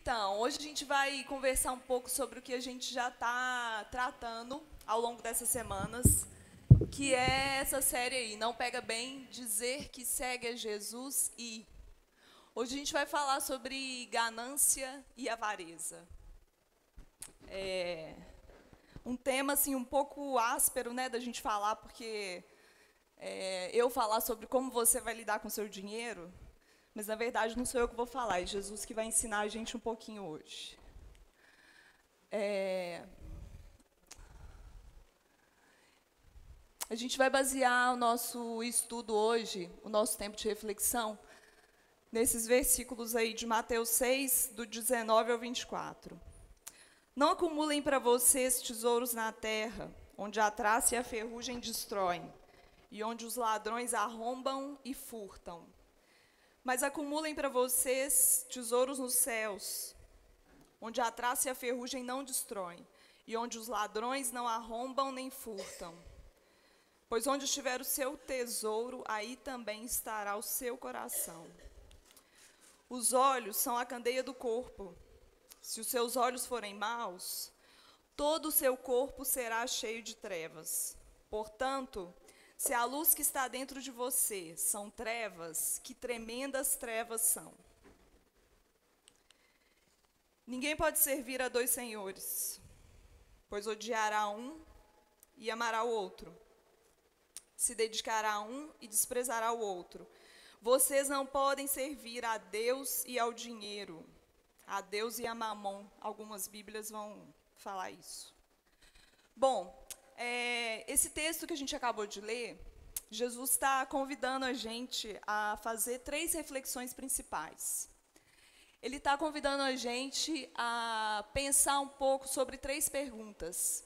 Então, hoje a gente vai conversar um pouco sobre o que a gente já está tratando ao longo dessas semanas, que é essa série aí, Não Pega Bem, Dizer que Segue a Jesus e... Hoje a gente vai falar sobre ganância e avareza. É um tema assim um pouco áspero, né, da gente falar, porque eu falar sobre como você vai lidar com o seu dinheiro, mas na verdade não sou eu que vou falar, é Jesus que vai ensinar a gente um pouquinho hoje. A gente vai basear o nosso estudo hoje, o nosso tempo de reflexão, nesses versículos aí de Mateus 6, do 19 ao 24. Não acumulem para vocês tesouros na terra, onde a traça e a ferrugem destroem, e onde os ladrões arrombam e furtam. Mas acumulem para vocês tesouros nos céus, onde a traça e a ferrugem não destroem, e onde os ladrões não arrombam nem furtam. Pois onde estiver o seu tesouro, aí também estará o seu coração. Os olhos são a candeia do corpo. Se os seus olhos forem maus, todo o seu corpo será cheio de trevas. Portanto, se a luz que está dentro de você são trevas, que tremendas trevas são. Ninguém pode servir a dois senhores, pois odiará um e amará o outro. Se dedicará a um e desprezará o outro. Vocês não podem servir a Deus e ao dinheiro, a Deus e a Mamon. Algumas Bíblias vão falar isso. Bom, esse texto que a gente acabou de ler, Jesus está convidando a gente a fazer 3 reflexões principais. Ele está convidando a gente a pensar um pouco sobre 3 perguntas.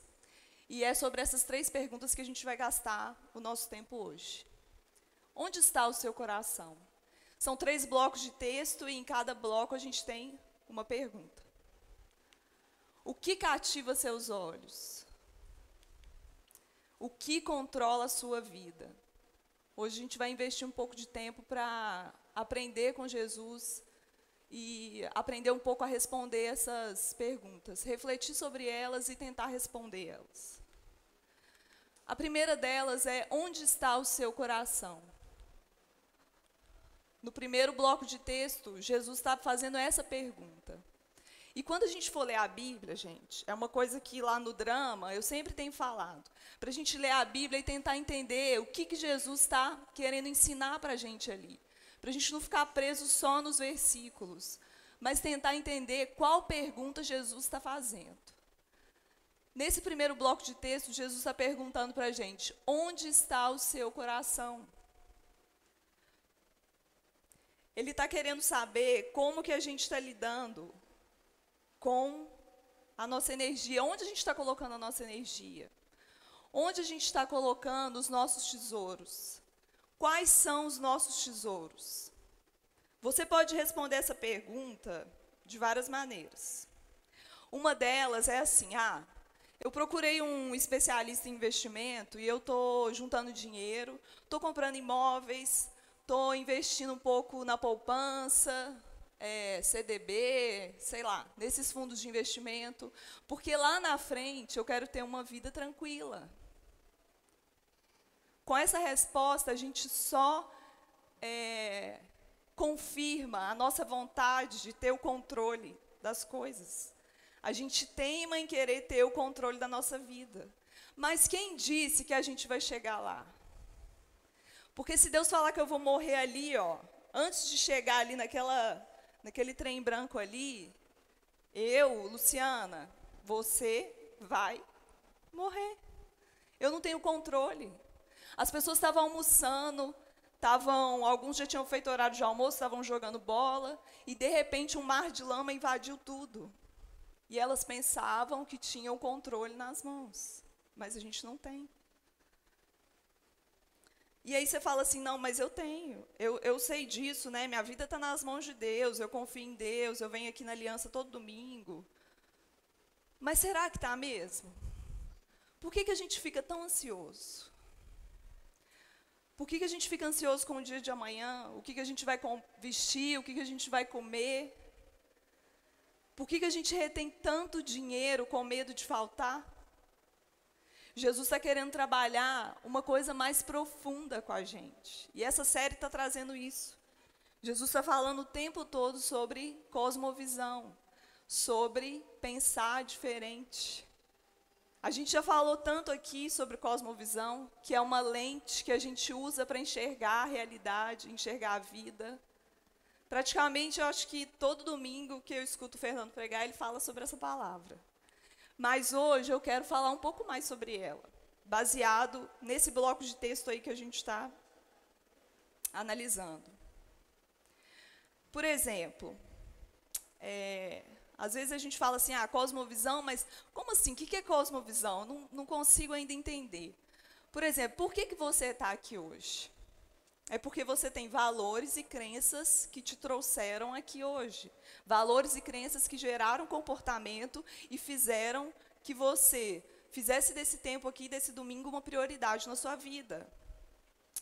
E é sobre essas 3 perguntas que a gente vai gastar o nosso tempo hoje. Onde está o seu coração? São 3 blocos de texto e em cada bloco a gente tem uma pergunta. O que cativa seus olhos? O que controla a sua vida? Hoje a gente vai investir um pouco de tempo para aprender com Jesus e aprender um pouco a responder essas perguntas, refletir sobre elas e tentar responder elas. A primeira delas é: onde está o seu coração? No primeiro bloco de texto, Jesus está fazendo essa pergunta. E quando a gente for ler a Bíblia, gente, é uma coisa que lá no drama eu sempre tenho falado, para a gente ler a Bíblia e tentar entender o que Jesus está querendo ensinar para a gente ali. Para a gente não ficar preso só nos versículos, mas tentar entender qual pergunta Jesus está fazendo. Nesse primeiro bloco de texto, Jesus está perguntando para a gente: onde está o seu coração? Ele está querendo saber como que a gente está lidando com a nossa energia. Onde a gente está colocando a nossa energia? Onde a gente está colocando os nossos tesouros? Quais são os nossos tesouros? Você pode responder essa pergunta de várias maneiras. Uma delas é assim: eu procurei um especialista em investimento e eu estou juntando dinheiro, estou comprando imóveis, estou investindo um pouco na poupança, CDB, sei lá, nesses fundos de investimento, porque lá na frente eu quero ter uma vida tranquila. Com essa resposta, a gente só confirma a nossa vontade de ter o controle das coisas. A gente teima em querer ter o controle da nossa vida. Mas quem disse que a gente vai chegar lá? Porque se Deus falar que eu vou morrer ali, antes de chegar ali naquele trem branco ali, Luciana, você vai morrer. Eu não tenho controle. As pessoas estavam almoçando, alguns já tinham feito horário de almoço, estavam jogando bola, e de repente um mar de lama invadiu tudo. E elas pensavam que tinham o controle nas mãos, mas a gente não tem. E aí você fala assim: não, mas eu tenho, eu sei disso, né? Minha vida está nas mãos de Deus, eu confio em Deus, eu venho aqui na aliança todo domingo. Mas será que está mesmo? Por que a gente fica tão ansioso? Por que a gente fica ansioso com o dia de amanhã? O que a gente vai vestir? O que a gente vai comer? Por que a gente retém tanto dinheiro com medo de faltar? Jesus está querendo trabalhar uma coisa mais profunda com a gente. E essa série está trazendo isso. Jesus está falando o tempo todo sobre cosmovisão, sobre pensar diferente. A gente já falou tanto aqui sobre cosmovisão, que é uma lente que a gente usa para enxergar a realidade, enxergar a vida. Praticamente, eu acho que todo domingo que eu escuto o Fernando pregar, ele fala sobre essa palavra. Mas hoje eu quero falar um pouco mais sobre ela, baseado nesse bloco de texto aí que a gente está analisando. Por exemplo, às vezes a gente fala assim, cosmovisão, mas como assim? O que é cosmovisão? Não consigo ainda entender. Por exemplo, por que você está aqui hoje? É porque você tem valores e crenças que te trouxeram aqui hoje. Valores e crenças que geraram comportamento e fizeram que você fizesse desse tempo aqui, desse domingo, uma prioridade na sua vida.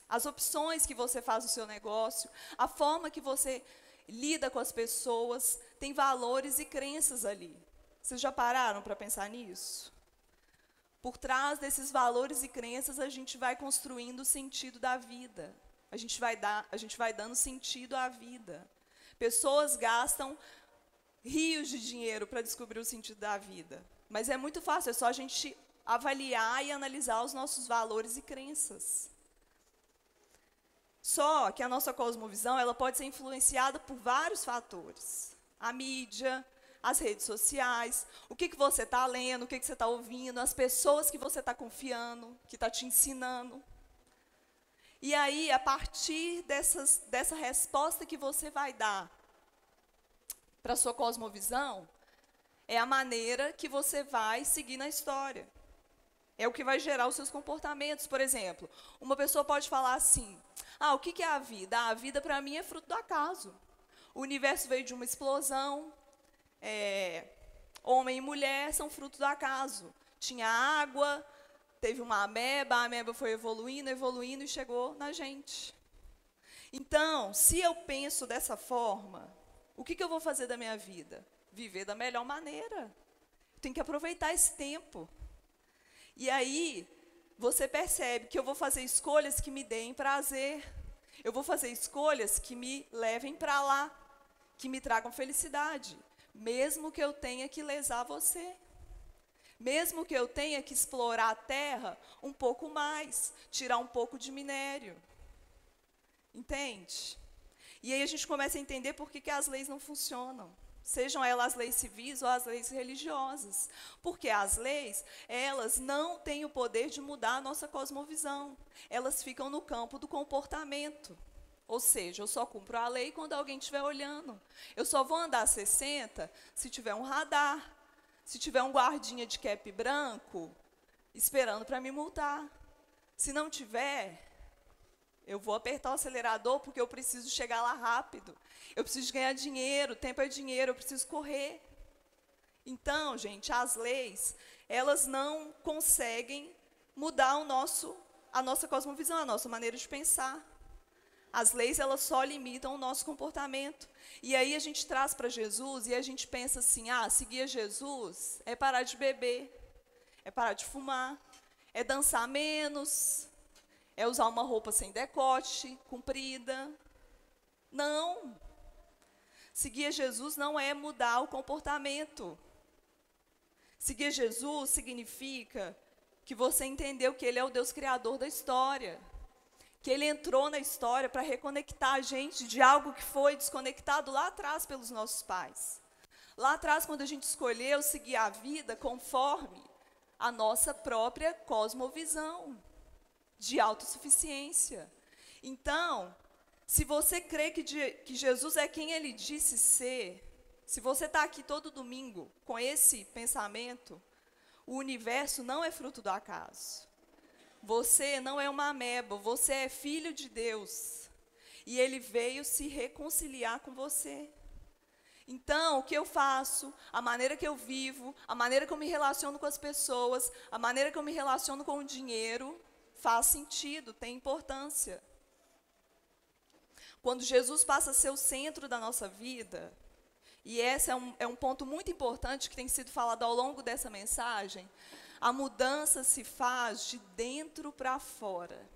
As opções que você faz no seu negócio, a forma que você lida com as pessoas, tem valores e crenças ali. Vocês já pararam para pensar nisso? Por trás desses valores e crenças, a gente vai construindo o sentido da vida. A gente vai dando sentido à vida. Pessoas gastam rios de dinheiro para descobrir o sentido da vida. Mas é muito fácil, é só a gente avaliar e analisar os nossos valores e crenças. Só que a nossa cosmovisão, ela pode ser influenciada por vários fatores. A mídia, as redes sociais, o que você está lendo, o que você está ouvindo, as pessoas que você está confiando, que está te ensinando. E aí, a partir dessa resposta que você vai dar para a sua cosmovisão, é a maneira que você vai seguir na história. É o que vai gerar os seus comportamentos. Por exemplo, uma pessoa pode falar assim, o que é a vida? A vida para mim é fruto do acaso. O universo veio de uma explosão, homem e mulher são fruto do acaso. Tinha água, teve uma ameba, a ameba foi evoluindo e chegou na gente. Então, se eu penso dessa forma, o que eu vou fazer da minha vida? Viver da melhor maneira. Tenho que aproveitar esse tempo. E aí, você percebe que eu vou fazer escolhas que me deem prazer. Eu vou fazer escolhas que me levem para lá, que me tragam felicidade. Mesmo que eu tenha que lesar você. Mesmo que eu tenha que explorar a terra um pouco mais, tirar um pouco de minério. Entende? E aí a gente começa a entender por que as leis não funcionam. Sejam elas as leis civis ou as leis religiosas. Porque as leis, elas não têm o poder de mudar a nossa cosmovisão. Elas ficam no campo do comportamento. Ou seja, eu só cumpro a lei quando alguém estiver olhando. Eu só vou andar a 60 se tiver um radar. Se tiver um guardinha de cap branco, esperando para me multar. Se não tiver, eu vou apertar o acelerador porque eu preciso chegar lá rápido. Eu preciso ganhar dinheiro, tempo é dinheiro, eu preciso correr. Então, gente, as leis, elas não conseguem mudar a nossa cosmovisão, a nossa maneira de pensar. As leis, elas só limitam o nosso comportamento. E aí a gente traz para Jesus e a gente pensa assim, seguir a Jesus é parar de beber, é parar de fumar, é dançar menos, é usar uma roupa sem decote, comprida. Não. Seguir a Jesus não é mudar o comportamento. Seguir a Jesus significa que você entendeu que Ele é o Deus Criador da história. Que Ele entrou na história para reconectar a gente de algo que foi desconectado lá atrás pelos nossos pais. Lá atrás, quando a gente escolheu seguir a vida conforme a nossa própria cosmovisão de autossuficiência. Então, se você crê que Jesus é quem Ele disse ser, se você está aqui todo domingo com esse pensamento, o universo não é fruto do acaso. Você não é uma ameba, você é filho de Deus. E Ele veio se reconciliar com você. Então, o que eu faço, a maneira que eu vivo, a maneira que eu me relaciono com as pessoas, a maneira que eu me relaciono com o dinheiro, faz sentido, tem importância. Quando Jesus passa a ser o centro da nossa vida, E esse é um ponto muito importante que tem sido falado ao longo dessa mensagem. A mudança se faz de dentro para fora.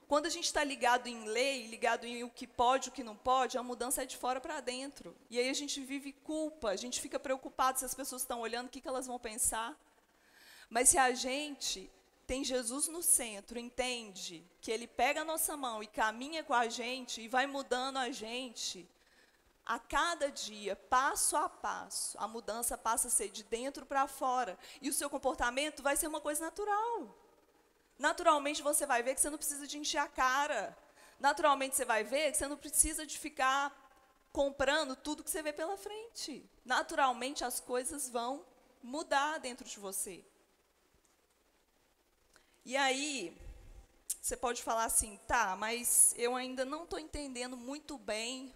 Quando a gente está ligado em lei, ligado em o que pode e o que não pode, a mudança é de fora para dentro. E aí a gente vive culpa, a gente fica preocupado se as pessoas estão olhando, o que elas vão pensar. Mas se a gente tem Jesus no centro, entende que Ele pega a nossa mão e caminha com a gente e vai mudando a gente, a cada dia, passo a passo, a mudança passa a ser de dentro para fora. E o seu comportamento vai ser uma coisa natural. Naturalmente você vai ver que você não precisa de encher a cara. Naturalmente você vai ver que você não precisa de ficar comprando tudo que você vê pela frente. Naturalmente as coisas vão mudar dentro de você. E aí, você pode falar assim, tá, mas eu ainda não estou entendendo muito bem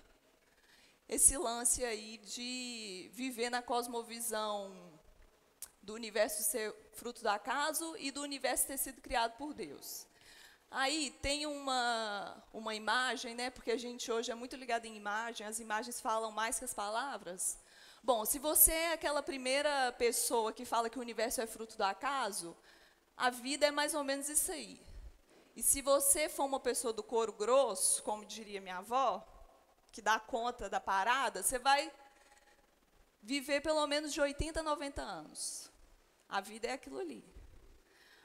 esse lance aí de viver na cosmovisão do universo ser fruto do acaso e do universo ter sido criado por Deus. Aí tem uma imagem, né, porque a gente hoje é muito ligado em imagem, as imagens falam mais que as palavras. Bom, se você é aquela primeira pessoa que fala que o universo é fruto do acaso, a vida é mais ou menos isso aí. E se você for uma pessoa do couro grosso, como diria minha avó, que dá conta da parada, você vai viver pelo menos de 80 a 90 anos. A vida é aquilo ali.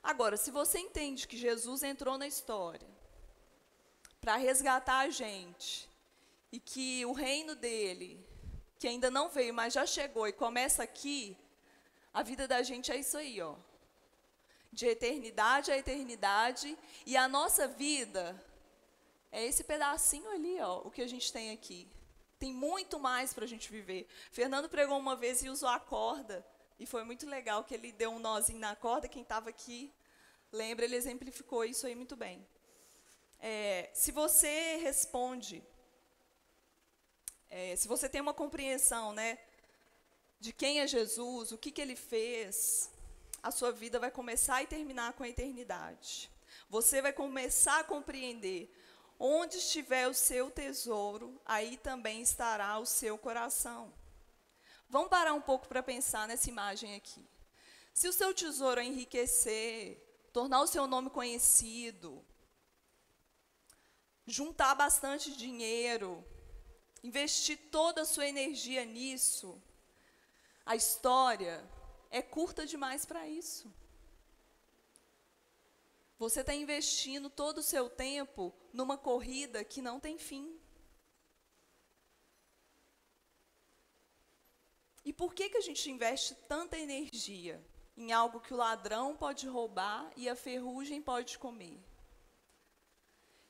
Agora, se você entende que Jesus entrou na história para resgatar a gente, e que o reino dele, que ainda não veio, mas já chegou e começa aqui, a vida da gente é isso aí, ó. De eternidade a eternidade, e a nossa vida é esse pedacinho ali, ó, o que a gente tem aqui. Tem muito mais para a gente viver. Fernando pregou uma vez e usou a corda, e foi muito legal que ele deu um nozinho na corda. Quem estava aqui, lembra, ele exemplificou isso aí muito bem. Se você responde, se você tem uma compreensão, né, de quem é Jesus, o que ele fez, a sua vida vai começar e terminar com a eternidade. Você vai começar a compreender: onde estiver o seu tesouro, aí também estará o seu coração. Vamos parar um pouco para pensar nessa imagem aqui. Se o seu tesouro é enriquecer, tornar o seu nome conhecido, juntar bastante dinheiro, investir toda a sua energia nisso, a história é curta demais para isso. Você está investindo todo o seu tempo numa corrida que não tem fim. E por que a gente investe tanta energia em algo que o ladrão pode roubar e a ferrugem pode comer?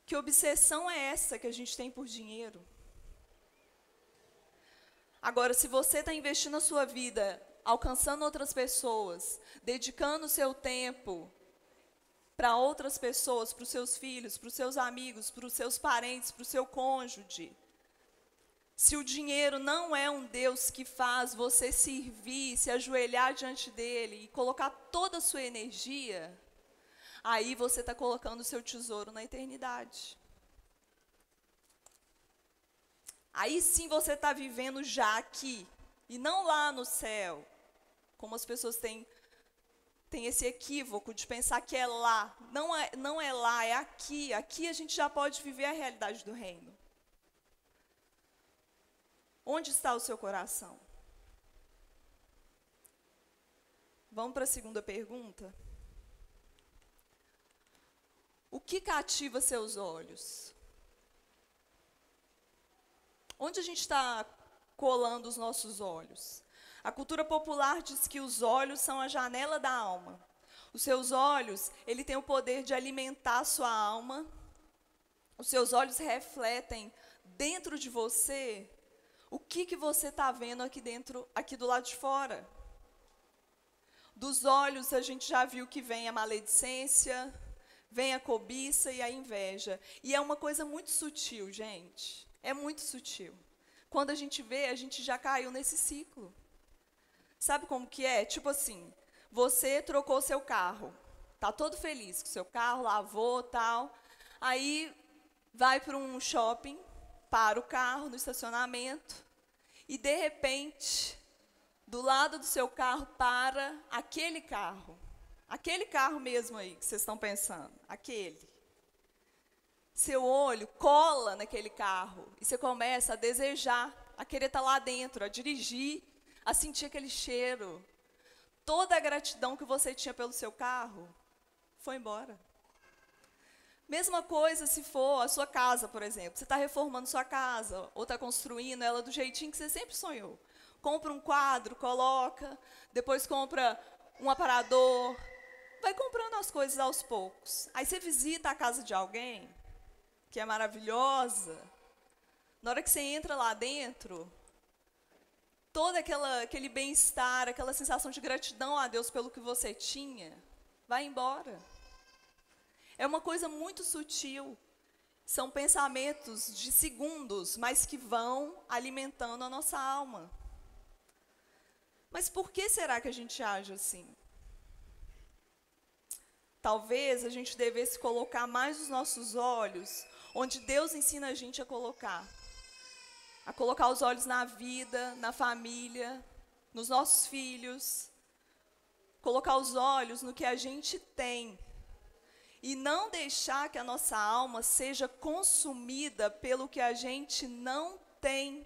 Que obsessão é essa que a gente tem por dinheiro? Agora, se você está investindo a sua vida, alcançando outras pessoas, dedicando o seu tempo para outras pessoas, para os seus filhos, para os seus amigos, para os seus parentes, para o seu cônjuge, se o dinheiro não é um Deus que faz você servir, se ajoelhar diante dele e colocar toda a sua energia, aí você está colocando o seu tesouro na eternidade. Aí sim você está vivendo já aqui, e não lá no céu, como as pessoas têm esse equívoco de pensar que é lá. Não é lá, é aqui. Aqui a gente já pode viver a realidade do reino. Onde está o seu coração? Vamos para a segunda pergunta? O que cativa seus olhos? Onde a gente está colando os nossos olhos? A cultura popular diz que os olhos são a janela da alma. Os seus olhos, ele tem o poder de alimentar a sua alma. Os seus olhos refletem dentro de você o que você está vendo aqui dentro, aqui do lado de fora. Dos olhos a gente já viu que vem a maledicência, vem a cobiça e a inveja. E é uma coisa muito sutil, gente. É muito sutil. Quando a gente vê, a gente já caiu nesse ciclo. Sabe como que é? Tipo assim, você trocou seu carro, tá todo feliz com seu carro, lavou, tal. Aí vai para um shopping, para o carro no estacionamento e de repente, do lado do seu carro, para aquele carro mesmo aí que vocês estão pensando, aquele. Seu olho cola naquele carro e você começa a desejar, a querer estar lá dentro, a dirigir, a sentir aquele cheiro. Toda a gratidão que você tinha pelo seu carro foi embora. Mesma coisa se for a sua casa, por exemplo. Você está reformando sua casa ou está construindo ela do jeitinho que você sempre sonhou. Compra um quadro, coloca, depois compra um aparador, vai comprando as coisas aos poucos. Aí você visita a casa de alguém, que é maravilhosa. Na hora que você entra lá dentro, todo aquele bem-estar, aquela sensação de gratidão a Deus pelo que você tinha, vai embora. É uma coisa muito sutil. São pensamentos de segundos, mas que vão alimentando a nossa alma. Mas por que será que a gente age assim? Talvez a gente devesse colocar mais os nossos olhos onde Deus ensina a gente a colocar. A colocar os olhos na vida, na família, nos nossos filhos. Colocar os olhos no que a gente tem. E não deixar que a nossa alma seja consumida pelo que a gente não tem.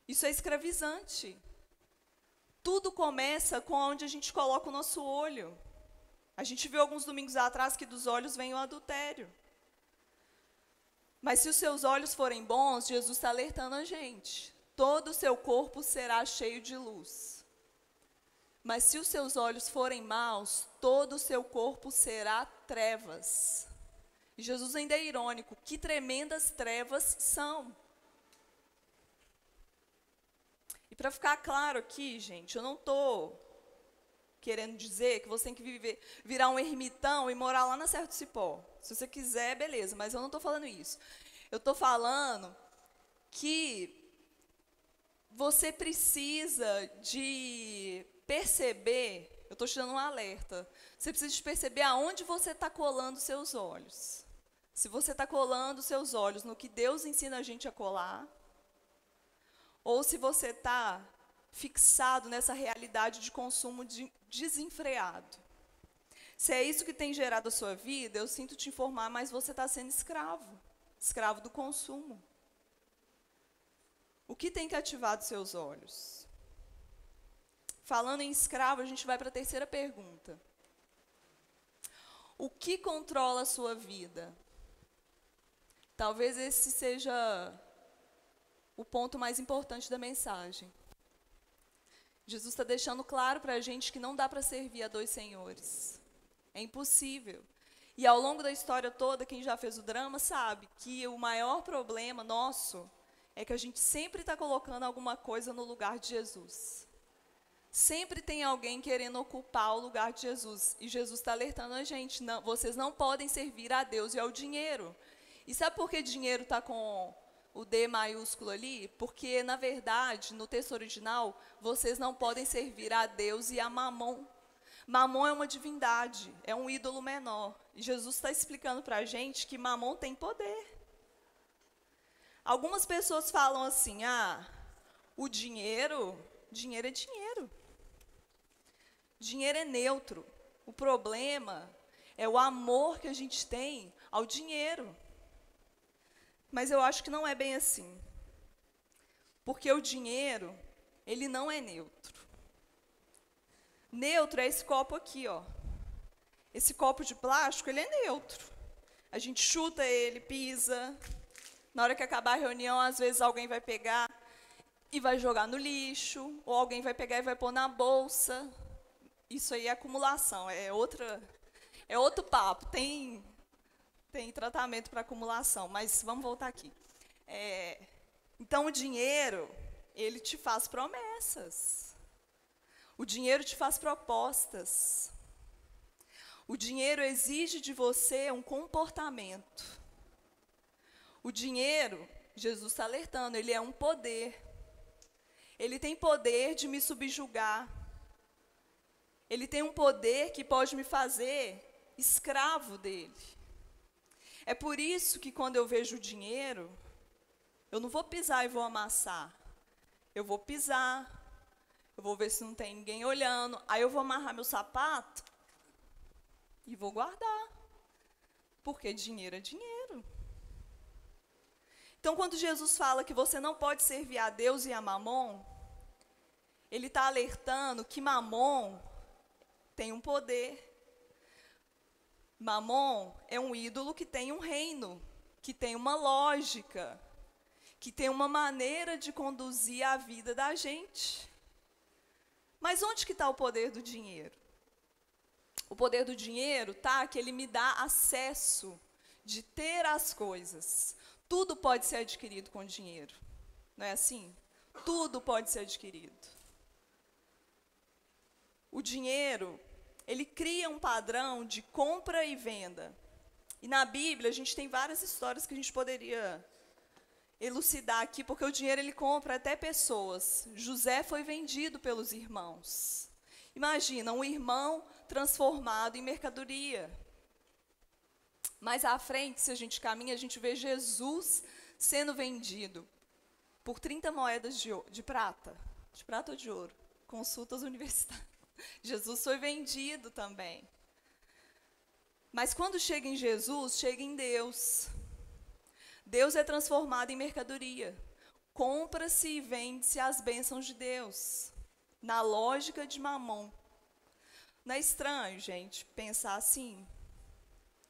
Isso é escravizante. Tudo começa com onde a gente coloca o nosso olho. A gente viu alguns domingos atrás que dos olhos vem o adultério. Mas se os seus olhos forem bons, Jesus está alertando a gente. Todo o seu corpo será cheio de luz. Mas se os seus olhos forem maus, todo o seu corpo será trevas. E Jesus ainda é irônico. Que tremendas trevas são. E para ficar claro aqui, gente, eu não estou querendo dizer que você tem que virar um ermitão e morar lá na Serra do Cipó. Se você quiser, beleza, mas eu não estou falando isso. Eu estou falando que você precisa de perceber, eu estou te dando um alerta, você precisa de perceber aonde você está colando seus olhos. Se você está colando seus olhos no que Deus ensina a gente a colar, ou se você está fixado nessa realidade de consumo desenfreado. Se é isso que tem gerado a sua vida, eu sinto te informar, mas você está sendo escravo do consumo. O que tem cativado seus olhos? Falando em escravo, a gente vai para a terceira pergunta. O que controla a sua vida? Talvez esse seja o ponto mais importante da mensagem. Jesus está deixando claro para a gente que não dá para servir a dois senhores. É impossível. E ao longo da história toda, quem já fez o drama sabe que o maior problema nosso é que a gente sempre está colocando alguma coisa no lugar de Jesus. Sempre tem alguém querendo ocupar o lugar de Jesus. E Jesus está alertando a gente, não, vocês não podem servir a Deus e ao dinheiro. E sabe por que dinheiro está com o D maiúsculo ali? Porque, na verdade, no texto original, vocês não podem servir a Deus e a Mamon. Mamon é uma divindade, é um ídolo menor. E Jesus está explicando para a gente que Mamon tem poder. Algumas pessoas falam assim, o dinheiro é dinheiro. Dinheiro é neutro. O problema é o amor que a gente tem ao dinheiro. Mas eu acho que não é bem assim. Porque o dinheiro, ele não é neutro. Neutro é esse copo aqui, ó. Esse copo de plástico, ele é neutro. A gente chuta ele, pisa. Na hora que acabar a reunião, às vezes alguém vai pegar e vai jogar no lixo, ou alguém vai pegar e vai pôr na bolsa. Isso aí é acumulação, é outro papo. Tem tratamento para acumulação, mas vamos voltar aqui. Então, o dinheiro, ele te faz promessas. O dinheiro te faz propostas. O dinheiro exige de você um comportamento. O dinheiro, Jesus está alertando, ele é um poder. Ele tem poder de me subjugar. Ele tem um poder que pode me fazer escravo dele. É por isso que quando eu vejo o dinheiro, eu não vou pisar e vou amassar. eu vou pisar, eu vou ver se não tem ninguém olhando, aí eu vou amarrar meu sapato e vou guardar, porque dinheiro é dinheiro. Então, quando Jesus fala que você não pode servir a Deus e a Mamon, ele está alertando que Mamon tem um poder. Mamon é um ídolo que tem um reino, que tem uma lógica, que tem uma maneira de conduzir a vida da gente. Mas onde que está o poder do dinheiro? O poder do dinheiro está que ele me dá acesso de ter as coisas. Tudo pode ser adquirido com dinheiro. Não é assim? Tudo pode ser adquirido. O dinheiro, ele cria um padrão de compra e venda. E na Bíblia, a gente tem várias histórias que a gente poderia elucidar aqui, porque o dinheiro ele compra até pessoas. José foi vendido pelos irmãos. Imagina, um irmão transformado em mercadoria. Mais à frente, se a gente caminha, a gente vê Jesus sendo vendido por 30 moedas de prata ou de ouro. Consulta as universidades. Jesus foi vendido também. Mas quando chega em Jesus, chega em Deus. Deus é transformado em mercadoria. Compra-se e vende-se as bênçãos de Deus, na lógica de Mamon. Não é estranho, gente, pensar assim?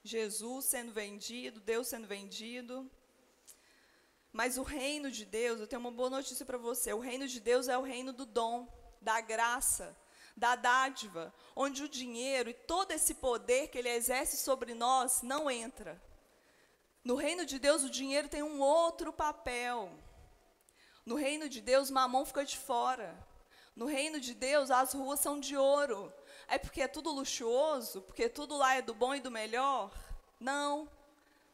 Jesus sendo vendido, Deus sendo vendido. Mas o reino de Deus, eu tenho uma boa notícia para você. O reino de Deus é o reino do dom, da graça, da dádiva, onde o dinheiro e todo esse poder que ele exerce sobre nós não entra. No reino de Deus, o dinheiro tem um outro papel. No reino de Deus, Mamon fica de fora. No reino de Deus, as ruas são de ouro. É porque é tudo luxuoso? Porque tudo lá é do bom e do melhor? Não.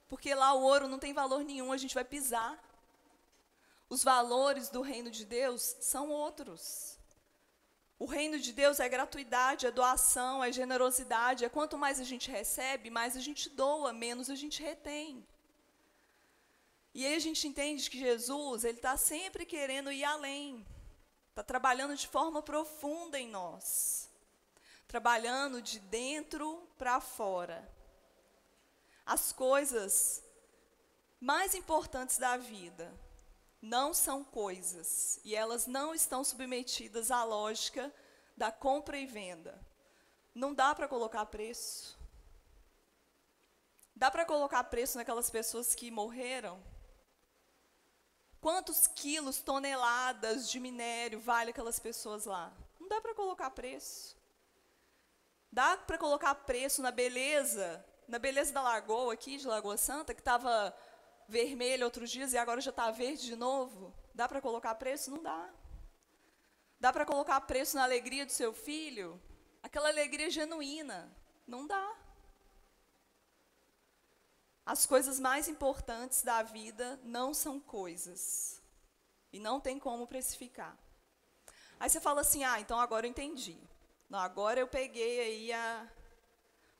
Porque lá o ouro não tem valor nenhum, a gente vai pisar. Os valores do reino de Deus são outros. O reino de Deus é gratuidade, é doação, é generosidade. É quanto mais a gente recebe, mais a gente doa, menos a gente retém. E aí a gente entende que Jesus, ele está sempre querendo ir além. Está trabalhando de forma profunda em nós. Trabalhando de dentro para fora. As coisas mais importantes da vida não são coisas. E elas não estão submetidas à lógica da compra e venda. Não dá para colocar preço. Dá para colocar preço naquelas pessoas que morreram? Quantos quilos, toneladas de minério vale aquelas pessoas lá? Não dá para colocar preço. Dá para colocar preço na beleza da lagoa aqui, de Lagoa Santa, que estava vermelha outros dias e agora já está verde de novo? Dá para colocar preço? Não dá. Dá para colocar preço na alegria do seu filho? Aquela alegria genuína? Não dá. As coisas mais importantes da vida não são coisas. E não tem como precificar. Aí você fala assim, então agora eu entendi. Não, agora eu peguei aí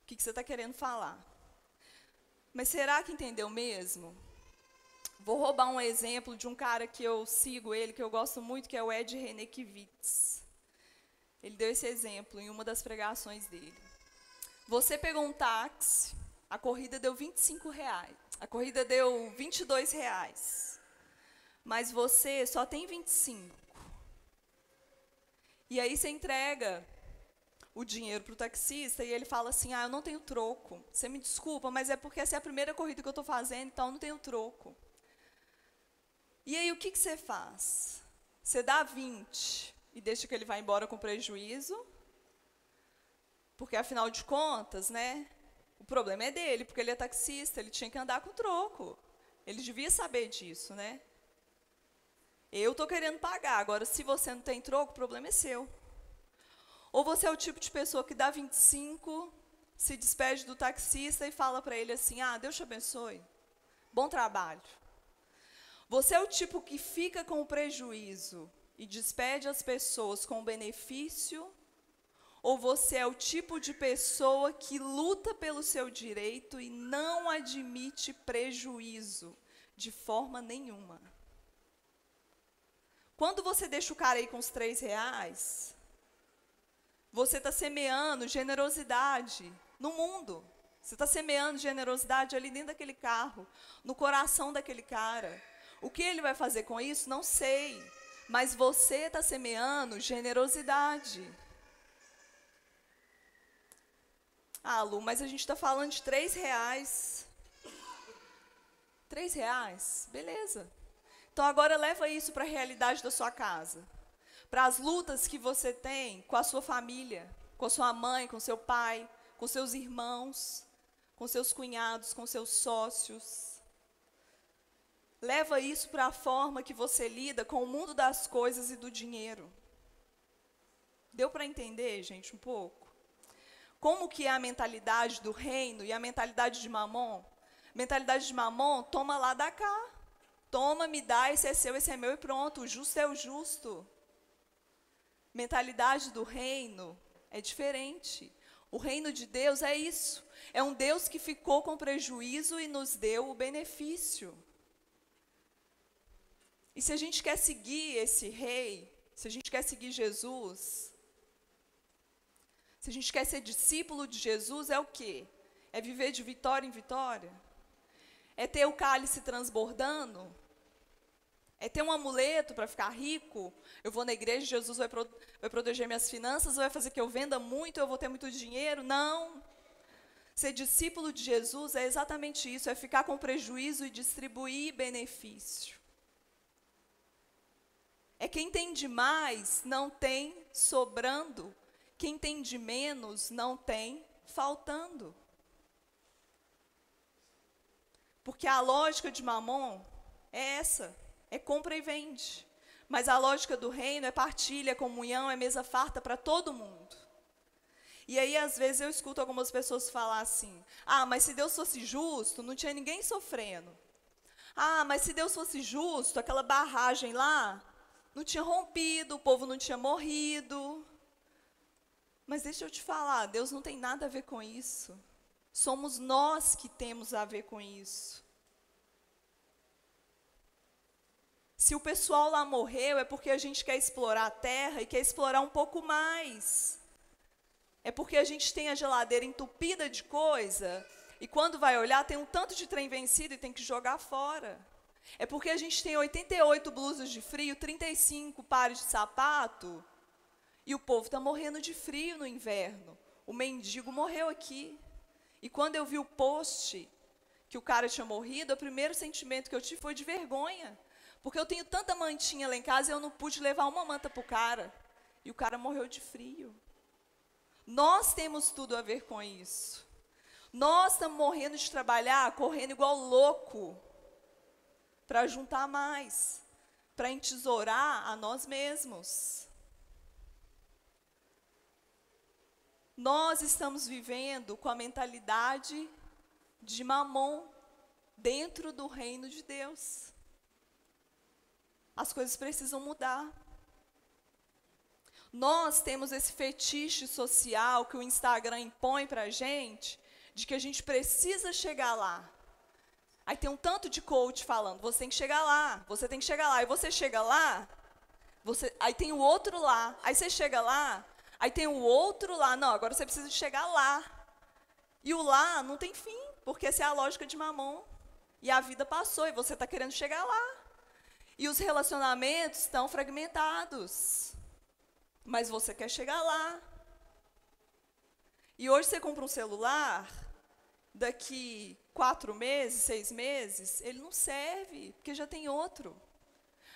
o que você está querendo falar. Mas será que entendeu mesmo? Vou roubar um exemplo de um cara que eu sigo ele, que eu gosto muito, que é o Ed Renekiewicz. Ele deu esse exemplo em uma das pregações dele. Você pegou um táxi, a corrida deu R$25. A corrida deu R$22. Mas você só tem 25. E aí você entrega o dinheiro para o taxista e ele fala assim, eu não tenho troco. Você me desculpa, mas é porque essa é a primeira corrida que eu estou fazendo, então eu não tenho troco. E aí o que você faz? Você dá 20 e deixa que ele vá embora com prejuízo? Porque afinal de contas, né? O problema é dele, porque ele é taxista, ele tinha que andar com troco. Ele devia saber disso, né? Eu estou querendo pagar, agora se você não tem troco, o problema é seu. Ou você é o tipo de pessoa que dá 25, se despede do taxista e fala para ele assim, Deus te abençoe, bom trabalho. Você é o tipo que fica com o prejuízo e despede as pessoas com o benefício? Ou você é o tipo de pessoa que luta pelo seu direito e não admite prejuízo de forma nenhuma? Quando você deixa o cara aí com os R$ 3, você está semeando generosidade no mundo. Você está semeando generosidade ali dentro daquele carro, no coração daquele cara. O que ele vai fazer com isso, não sei. Mas você está semeando generosidade. Ah, Lu, mas a gente está falando de R$ 3. R$ 3? Beleza. Então agora leva isso para a realidade da sua casa. Para as lutas que você tem com a sua família, com a sua mãe, com seu pai, com seus irmãos, com seus cunhados, com seus sócios. Leva isso para a forma que você lida com o mundo das coisas e do dinheiro. Deu para entender, gente, um pouco? Como que é a mentalidade do reino e a mentalidade de Mamon? Mentalidade de Mamon, toma lá, dá cá. Toma, me dá, esse é seu, esse é meu e pronto. O justo é o justo. Mentalidade do reino é diferente. O reino de Deus é isso. É um Deus que ficou com prejuízo e nos deu o benefício. E se a gente quer seguir esse rei, se a gente quer seguir Jesus, se a gente quer ser discípulo de Jesus, é o quê? É viver de vitória em vitória? É ter o cálice transbordando? É ter um amuleto para ficar rico? Eu vou na igreja, Jesus vai proteger minhas finanças, vai fazer que eu venda muito, eu vou ter muito dinheiro? Não. Ser discípulo de Jesus é exatamente isso, é ficar com prejuízo e distribuir benefício. É quem tem demais não tem sobrando, quem tem de menos não tem faltando. Porque a lógica de Mamon é essa, é compra e vende. Mas a lógica do reino é partilha, é comunhão, é mesa farta para todo mundo. E aí, às vezes, eu escuto algumas pessoas falar assim, mas se Deus fosse justo, não tinha ninguém sofrendo. Mas se Deus fosse justo, aquela barragem lá não tinha rompido, o povo não tinha morrido. Mas deixa eu te falar, Deus não tem nada a ver com isso. Somos nós que temos a ver com isso. Se o pessoal lá morreu, é porque a gente quer explorar a terra e quer explorar um pouco mais. É porque a gente tem a geladeira entupida de coisa e quando vai olhar tem um tanto de trem vencido e tem que jogar fora. É porque a gente tem 88 blusas de frio, 35 pares de sapato e o povo está morrendo de frio no inverno. O mendigo morreu aqui. E quando eu vi o post que o cara tinha morrido, o primeiro sentimento que eu tive foi de vergonha. Porque eu tenho tanta mantinha lá em casa e eu não pude levar uma manta para o cara. E o cara morreu de frio. Nós temos tudo a ver com isso. Nós estamos morrendo de trabalhar, correndo igual louco, para juntar mais, para entesourar a nós mesmos. Nós estamos vivendo com a mentalidade de Mamon dentro do reino de Deus. As coisas precisam mudar. Nós temos esse fetiche social que o Instagram impõe para a gente, de que a gente precisa chegar lá. Aí tem um tanto de coach falando, você tem que chegar lá, você tem que chegar lá. E você chega lá, aí tem o outro lá. Aí você chega lá, aí tem o outro lá. Não, agora você precisa chegar lá. E o lá não tem fim, porque essa é a lógica de Mamon. E a vida passou e você está querendo chegar lá. E os relacionamentos estão fragmentados. Mas você quer chegar lá. E hoje você compra um celular, daqui 4 meses, 6 meses, ele não serve, porque já tem outro.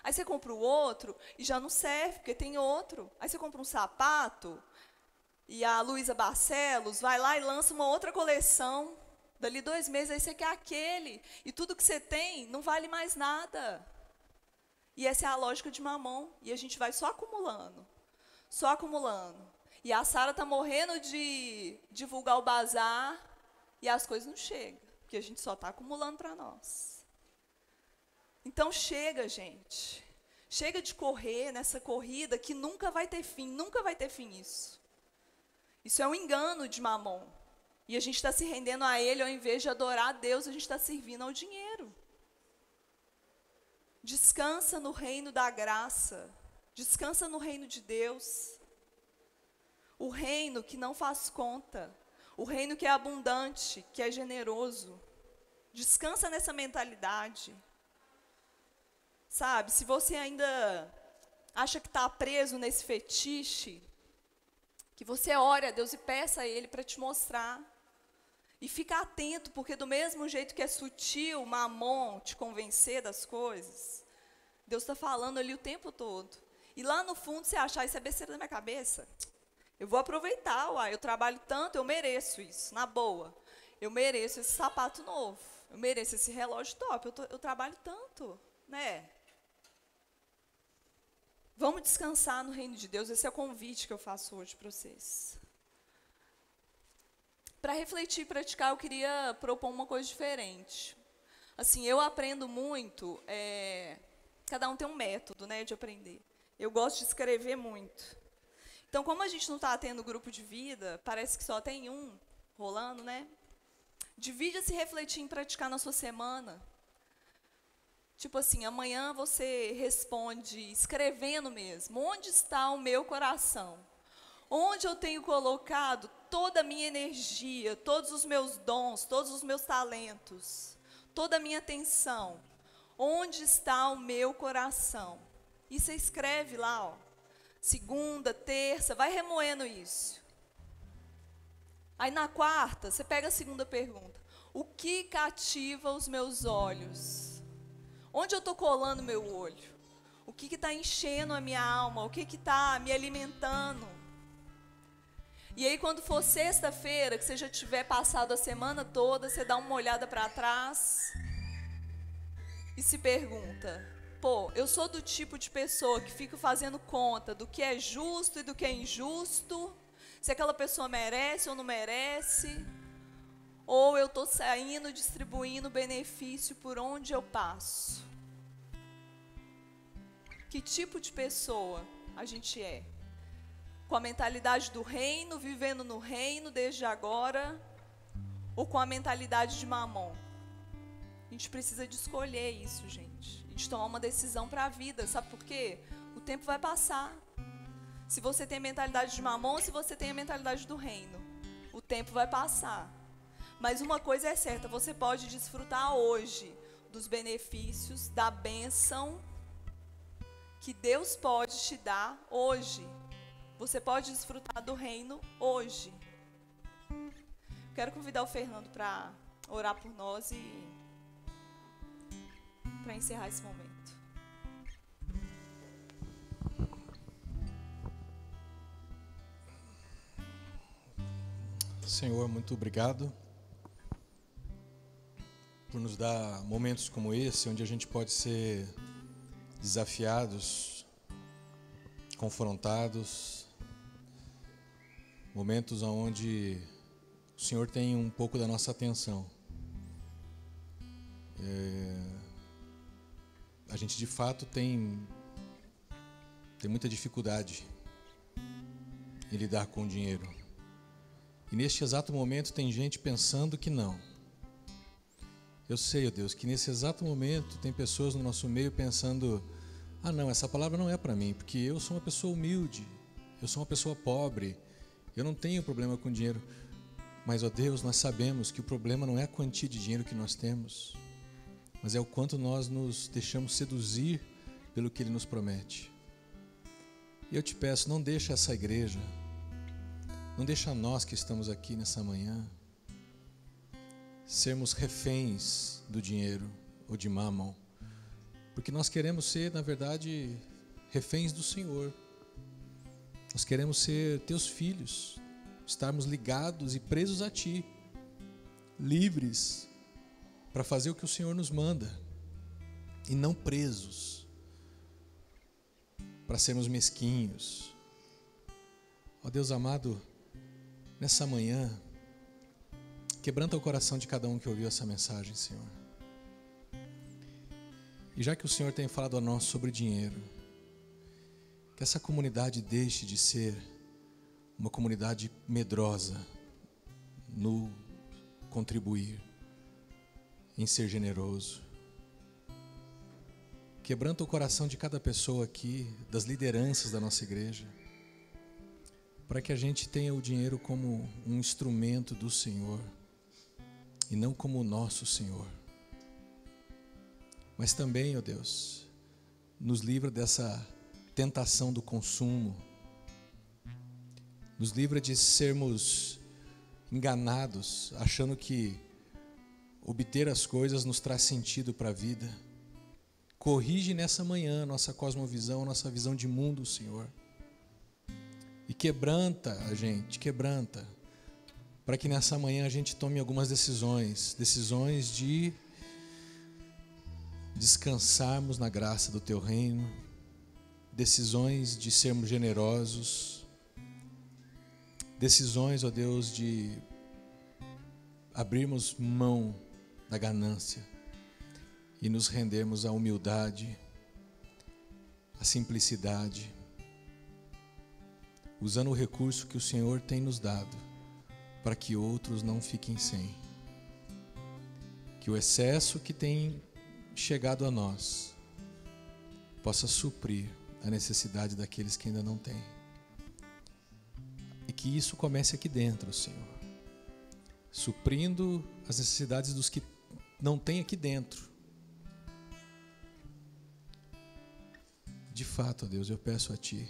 Aí você compra o outro e já não serve, porque tem outro. Aí você compra um sapato e a Luísa Barcelos vai lá e lança uma outra coleção. Dali 2 meses, aí você quer aquele. E tudo que você tem não vale mais nada. E essa é a lógica de Mamon. E a gente vai só acumulando. Só acumulando. E a Sara está morrendo de divulgar o bazar e as coisas não chegam. Porque a gente só está acumulando para nós. Então chega, gente. Chega de correr nessa corrida que nunca vai ter fim. Nunca vai ter fim isso. Isso é um engano de Mamon. E a gente está se rendendo a ele, ao invés de adorar a Deus, a gente está servindo ao dinheiro. Descansa no reino da graça. Descansa no reino de Deus. O reino que não faz conta. O reino que é abundante, que é generoso. Descansa nessa mentalidade. Sabe, se você ainda acha que está preso nesse fetiche, que você ore a Deus e peça a Ele para te mostrar. E fica atento, porque do mesmo jeito que é sutil, Mamon, te convencer das coisas, Deus está falando ali o tempo todo. E lá no fundo você acha, isso é besteira da minha cabeça. Eu vou aproveitar, eu trabalho tanto, eu mereço isso, na boa. Eu mereço esse sapato novo, eu mereço esse relógio top, eu trabalho tanto, né? Vamos descansar no reino de Deus, esse é o convite que eu faço hoje para vocês. Para refletir e praticar, eu queria propor uma coisa diferente. Assim, eu aprendo muito, cada um tem um método, né, de aprender. Eu gosto de escrever muito. Então, como a gente não está tendo grupo de vida, parece que só tem um rolando, né? Divide esse refletir em praticar na sua semana. Tipo assim, amanhã você responde escrevendo mesmo. Onde está o meu coração? Onde eu tenho colocado toda a minha energia, todos os meus dons, todos os meus talentos, toda a minha atenção? Onde está o meu coração? E você escreve lá, ó. Segunda, terça, vai remoendo isso. Aí na quarta, você pega a segunda pergunta. O que cativa os meus olhos? Onde eu estou colando meu olho? O que está enchendo a minha alma? O que está me alimentando? E aí quando for sexta-feira, que você já tiver passado a semana toda, você dá uma olhada para trás e se pergunta, eu sou do tipo de pessoa que fica fazendo conta do que é justo e do que é injusto, se aquela pessoa merece ou não merece, ou eu estou saindo, distribuindo benefício por onde eu passo? Que tipo de pessoa a gente é? Com a mentalidade do reino, vivendo no reino desde agora, ou com a mentalidade de Mamon? A gente precisa de escolher isso, gente. E de tomar uma decisão para a vida. Sabe por quê? O tempo vai passar. Se você tem a mentalidade de Mamon, ou se você tem a mentalidade do reino, o tempo vai passar. Mas uma coisa é certa, você pode desfrutar hoje dos benefícios, da bênção que Deus pode te dar hoje. Você pode desfrutar do reino hoje. Quero convidar o Fernando para orar por nós e para encerrar esse momento. Senhor, muito obrigado por nos dar momentos como esse, onde a gente pode ser desafiados, confrontados, momentos onde o Senhor tem um pouco da nossa atenção. A gente de fato tem muita dificuldade em lidar com o dinheiro. E neste exato momento tem gente pensando que não. Eu sei, ó Deus, que nesse exato momento tem pessoas no nosso meio pensando: ah não, essa palavra não é para mim, porque eu sou uma pessoa humilde, eu sou uma pessoa pobre, eu não tenho problema com dinheiro. Mas, ó Deus, nós sabemos que o problema não é a quantia de dinheiro que nós temos, mas é o quanto nós nos deixamos seduzir pelo que Ele nos promete. E eu te peço, não deixa essa igreja, não deixa nós que estamos aqui nessa manhã sermos reféns do dinheiro ou de Mamon, porque nós queremos ser, na verdade, reféns do Senhor. Nós queremos ser teus filhos, estarmos ligados e presos a Ti, livres para fazer o que o Senhor nos manda, e não presos para sermos mesquinhos. Ó Deus amado, nessa manhã, quebranta o coração de cada um que ouviu essa mensagem, Senhor. E já que o Senhor tem falado a nós sobre dinheiro, que essa comunidade deixe de ser uma comunidade medrosa no contribuir, em ser generoso. Quebranta o coração de cada pessoa aqui, das lideranças da nossa igreja, para que a gente tenha o dinheiro como um instrumento do Senhor e não como o nosso Senhor. Mas também, ó Deus, nos livra dessa tentação do consumo, nos livra de sermos enganados, achando que obter as coisas nos traz sentido para a vida. Corrige nessa manhã nossa cosmovisão, nossa visão de mundo, Senhor. E quebranta a gente, para que nessa manhã a gente tome algumas decisões de descansarmos na graça do Teu reino, decisões de sermos generosos, decisões, ó Deus, de abrirmos mão da ganância e nos rendermos à humildade, à simplicidade, usando o recurso que o Senhor tem nos dado, para que outros não fiquem sem. Que o excesso que tem chegado a nós possa suprir a necessidade daqueles que ainda não têm. E que isso comece aqui dentro, Senhor, suprindo as necessidades dos que não têm aqui dentro. De fato, ó Deus, eu peço a Ti,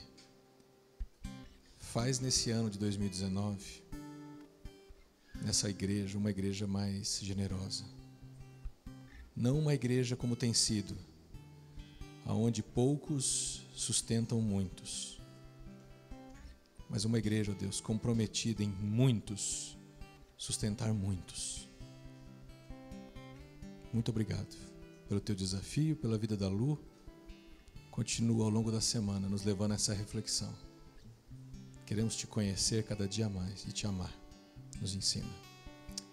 faz nesse ano de 2019, nessa igreja, uma igreja mais generosa. Não uma igreja como tem sido, aonde poucos sustentam muitos, mas uma igreja, ó Deus, comprometida em muitos, sustentar muitos. Muito obrigado pelo Teu desafio, pela vida da Lu. Continua ao longo da semana nos levando a essa reflexão. Queremos Te conhecer cada dia mais e Te amar. Nos ensina.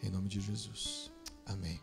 Em nome de Jesus. Amém.